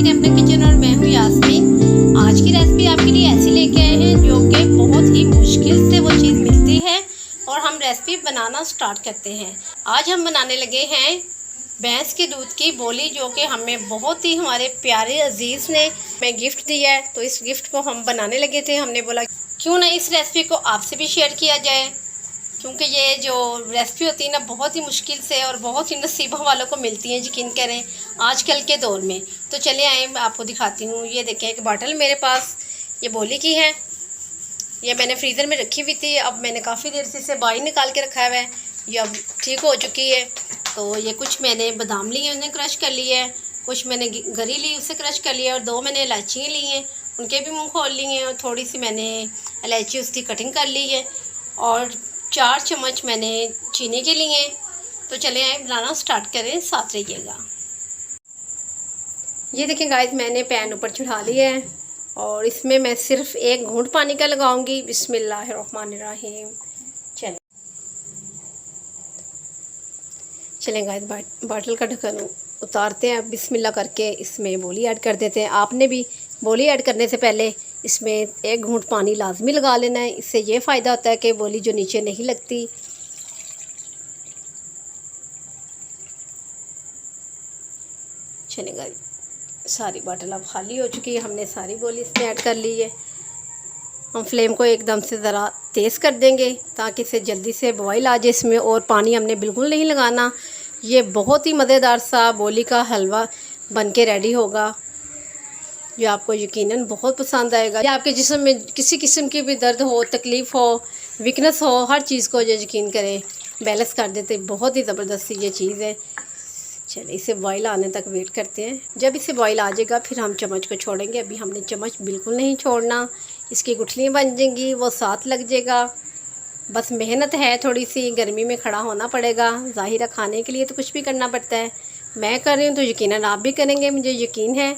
देखिए अपने किचन और मैं हूँ यास्मीन। आज की रेसिपी आपके लिए ऐसी लेके आए हैं जो कि बहुत ही मुश्किल से वो चीज़ मिलती है और हम रेसिपी बनाना स्टार्ट करते हैं। आज हम बनाने लगे हैं भैंस के दूध की बोली, जो कि हमें बहुत ही हमारे प्यारे अजीज़ ने हमें गिफ्ट दिया है। तो इस गिफ्ट को हम बनाने लगे थे। हमने बोला क्यों ना इस रेसिपी को आपसे भी शेयर किया जाए, क्योंकि ये जो रेसिपी होती है ना बहुत ही मुश्किल से और बहुत ही नसीबों वालों को मिलती है, यकीन करें आजकल के दौर में। तो चलिए आए मैं आपको दिखाती हूँ। ये देखें एक बॉटल मेरे पास ये बोली की है। ये मैंने फ्रीज़र में रखी हुई थी। अब मैंने काफ़ी देर से इसे बाहर निकाल के रखा हुआ है। ये अब ठीक हो चुकी है। तो ये कुछ मैंने बादाम लिए, उन्हें क्रश कर लिया है। कुछ मैंने गरी ली, उसे क्रश कर लिया। और 2 मैंने इलायचियाँ ली हैं, उनके भी मुँह खोल लिए हैं। और थोड़ी सी मैंने इलायची उसकी कटिंग कर ली है। और 4 चम्मच मैंने चीनी के लिए। तो चले आए बनाना स्टार्ट करें, साथ रहिएगा। ये देखें गाइस, मैंने पैन ऊपर चढ़ा लिया है और इसमें मैं सिर्फ 1 घूंट पानी का लगाऊंगी। बिस्मिल्लाहिर्रहमानिर्रहीम। चलें गाइस, बॉटल का ढक्कन उतारते हैं। बिस्मिल्लाह करके इसमें बोली ऐड कर देते हैं। आपने भी बोली ऐड करने से पहले इसमें 1 घूंट पानी लाजमी लगा लेना है। इससे ये फ़ायदा होता है कि बोली जो नीचे नहीं लगती। चलेगा, सारी बॉटल अब खाली हो चुकी है। हमने सारी बोली इसमें ऐड कर ली है। हम फ्लेम को एकदम से ज़रा तेज़ कर देंगे ताकि इसे जल्दी से बॉईल आ जाए इसमें। और पानी हमने बिल्कुल नहीं लगाना। ये बहुत ही मज़ेदार सा बोली का हलवा बन के रेडी होगा, जो आपको यकीनन बहुत पसंद आएगा। या आपके जिस्म में किसी किस्म की भी दर्द हो, तकलीफ़ हो, वीकनेस हो, हर चीज़ को जो यकीन करें बैलेंस कर देते। बहुत ही ज़बरदस्त ये चीज़ है। चलिए इसे बॉईल आने तक वेट करते हैं। जब इसे बॉईल आ जाएगा फिर हम चम्मच को छोड़ेंगे। अभी हमने चम्मच बिल्कुल नहीं छोड़ना। इसकी गुठलियाँ बन जाएंगी, वो साथ लग जाएगा। बस मेहनत है थोड़ी सी, गर्मी में खड़ा होना पड़ेगा। ज़ाहिर खाने के लिए तो कुछ भी करना पड़ता है। मैं कर रही हूँ तो यकीनन आप भी करेंगे, मुझे यकीन है।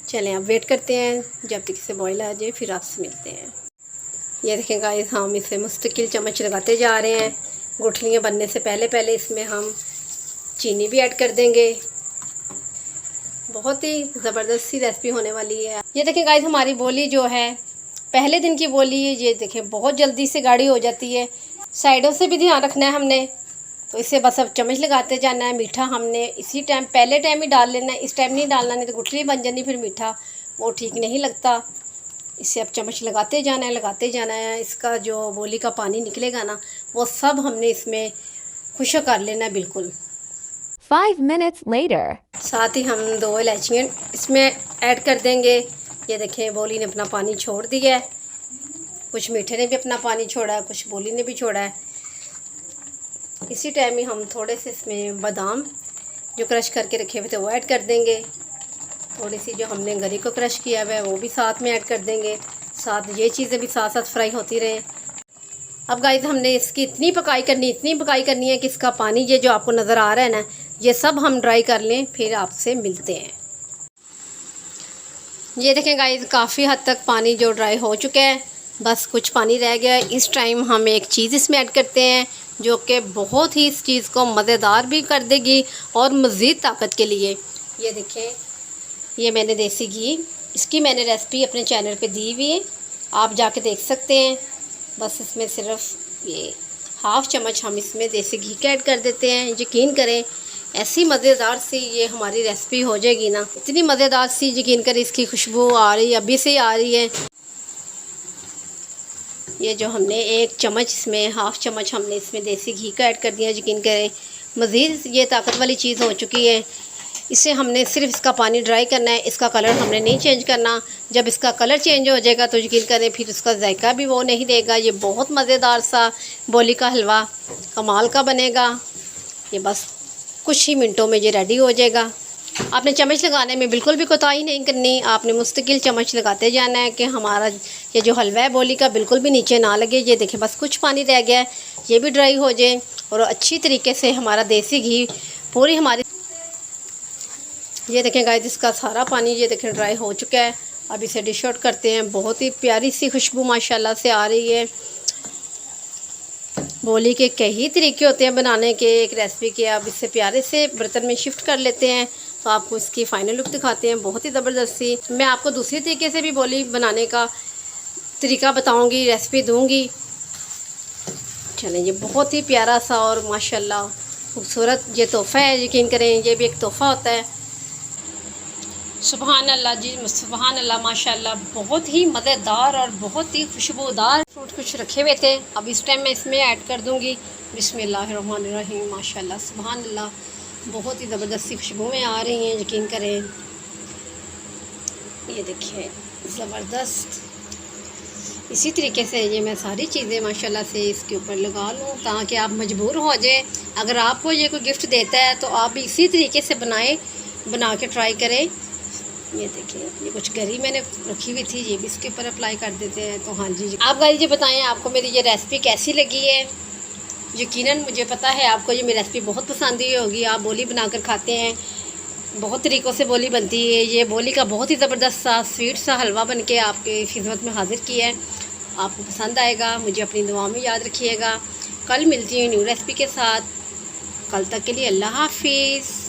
चलें अब वेट करते हैं जब तक इसे बॉईल आ जाए, फिर आपसे मिलते हैं। ये देखें गाइस, हम इसे मुस्तकिल चम्मच लगाते जा रहे हैं। गुठलियाँ बनने से पहले पहले इसमें हम चीनी भी ऐड कर देंगे। बहुत ही ज़बरदस्त सी रेसिपी होने वाली है। ये देखें गाइस, हमारी बोली जो है पहले दिन की बोली है। ये देखें बहुत जल्दी से गाढ़ी हो जाती है। साइडों से भी ध्यान रखना है हमने। तो इसे बस अब चम्मच लगाते जाना है। मीठा हमने इसी टाइम पहले टाइम ही डाल लेना है, इस टाइम नहीं डालना, नहीं तो गुठली बन जानी, फिर मीठा वो ठीक नहीं लगता। इसे अब चम्मच लगाते जाना है, लगाते जाना है। इसका जो बोली का पानी निकलेगा ना, वो सब हमने इसमें खुश्क कर लेना है बिल्कुल। 5 minutes later. साथ ही हम 2 इलायचियाँ इसमें ऐड कर देंगे। ये देखें बोली ने अपना पानी छोड़ दिया है। कुछ मीठे ने भी अपना पानी छोड़ा है, कुछ बोली ने भी छोड़ा है। इसी टाइम में हम थोड़े से इसमें बादाम जो क्रश करके रखे हुए थे वो ऐड कर देंगे। थोड़ी सी जो हमने गरी को क्रश किया हुआ है वो भी साथ में ऐड कर देंगे। साथ ये चीज़ें भी साथ साथ फ्राई होती रहें। अब गाइस, हमने इसकी इतनी पकाई करनी है कि इसका पानी ये जो आपको नज़र आ रहा है ना, ये सब हम ड्राई कर लें, फिर आपसे मिलते हैं। ये देखें गाइस, काफ़ी हद तक पानी जो ड्राई हो चुका है, बस कुछ पानी रह गया है। इस टाइम हम एक चीज़ इसमें ऐड करते हैं जो कि बहुत ही इस चीज़ को मज़ेदार भी कर देगी और मज़ीद ताकत के लिए। ये देखें, ये मैंने देसी घी, इसकी मैंने रेसिपी अपने चैनल पे दी हुई है, आप जाके देख सकते हैं। बस इसमें सिर्फ ये 1/2 चम्मच हम इसमें देसी घी का ऐड कर देते हैं। यकीन करें ऐसी मज़ेदार सी ये हमारी रेसिपी हो जाएगी ना, इतनी मज़ेदार सी, यकीन करें इसकी खुशबू आ रही है, अभी से आ रही है। ये जो हमने 1 चम्मच इसमें 1/2 चम्मच हमने इसमें देसी घी का ऐड कर दिया। यकीन करें मज़ीद ये ताकत वाली चीज़ हो चुकी है। इसे हमने सिर्फ इसका पानी ड्राई करना है, इसका कलर हमने नहीं चेंज करना। जब इसका कलर चेंज हो जाएगा तो यकीन करें फिर उसका जायका भी वो नहीं देगा। ये बहुत मज़ेदार सा बोली का हलवा कमाल का बनेगा। ये बस कुछ ही मिनटों में ये रेडी हो जाएगा। आपने चम्मच लगाने में बिल्कुल भी कोताही नहीं करनी। आपने मुस्तकिल चम्मच लगाते जाना है कि हमारा ये जो हलवा है बोली का बिल्कुल भी नीचे ना लगे। ये देखें बस कुछ पानी रह गया है, ये भी ड्राई हो जाए और अच्छी तरीके से हमारा देसी घी पूरी हमारी, ये देखें गाइस, इसका सारा पानी ये देखें ड्राई हो चुका है। अब इसे डिश आउट करते हैं। बहुत ही प्यारी सी खुशबू माशाल्लाह से आ रही है। बोली के कई तरीके होते हैं बनाने के, एक रेसिपी के। अब इससे प्यारे से बर्तन में शिफ्ट कर लेते हैं। तो आपको इसकी फ़ाइनल लुक दिखाते हैं। बहुत ही ज़बरदस्त सी। मैं आपको दूसरी तरीके से भी बोली बनाने का तरीका बताऊंगी, रेसिपी दूंगी। चलें, ये बहुत ही प्यारा सा और माशाल्लाह खूबसूरत ये तोहफ़ा है। यकीन करें, ये भी एक तोहफ़ा होता है। सुभान अल्लाह जी, सुभान अल्लाह, माशाल्लाह बहुत ही मज़ेदार और बहुत ही खुशबूदार फ्रूट कुछ रखे हुए थे। अब इस टाइम मैं इसमें ऐड कर दूंगी। बिस्मिल्लाहिर्रहमानिर्रहीम, माशाल्लाह सुभान अल्लाह, बहुत ही ज़बरदस्त सी खुशबुएँ आ रही हैं। यकीन करें, ये देखिए ज़बरदस्त। इसी तरीके से ये मैं सारी चीज़ें माशाल्लाह से इसके ऊपर लगा लूँ ताकि आप मजबूर हो जाए। अगर आपको ये कोई गिफ्ट देता है तो आप भी इसी तरीके से बना के ट्राई करें। ये देखिए, ये कुछ गरी मैंने रखी हुई थी, ये भी इसके ऊपर अप्लाई कर देते हैं। तो हाँ जी, आप गाइस ये बताएं आपको मेरी ये रेसिपी कैसी लगी है। यकीनन मुझे पता है आपको ये मेरी रेसिपी बहुत पसंद ही होगी। आप बोली बनाकर खाते हैं, बहुत तरीक़ों से बोली बनती है। ये बोली का बहुत ही ज़बरदस्त सा स्वीट सा हलवा बन के आपके खिदमत में हाज़िर किया है। आपको पसंद आएगा, मुझे अपनी दुआ में याद रखिएगा। कल मिलती हूँ न्यू रेसिपी के साथ। कल तक के लिए अल्लाह हाफिज़।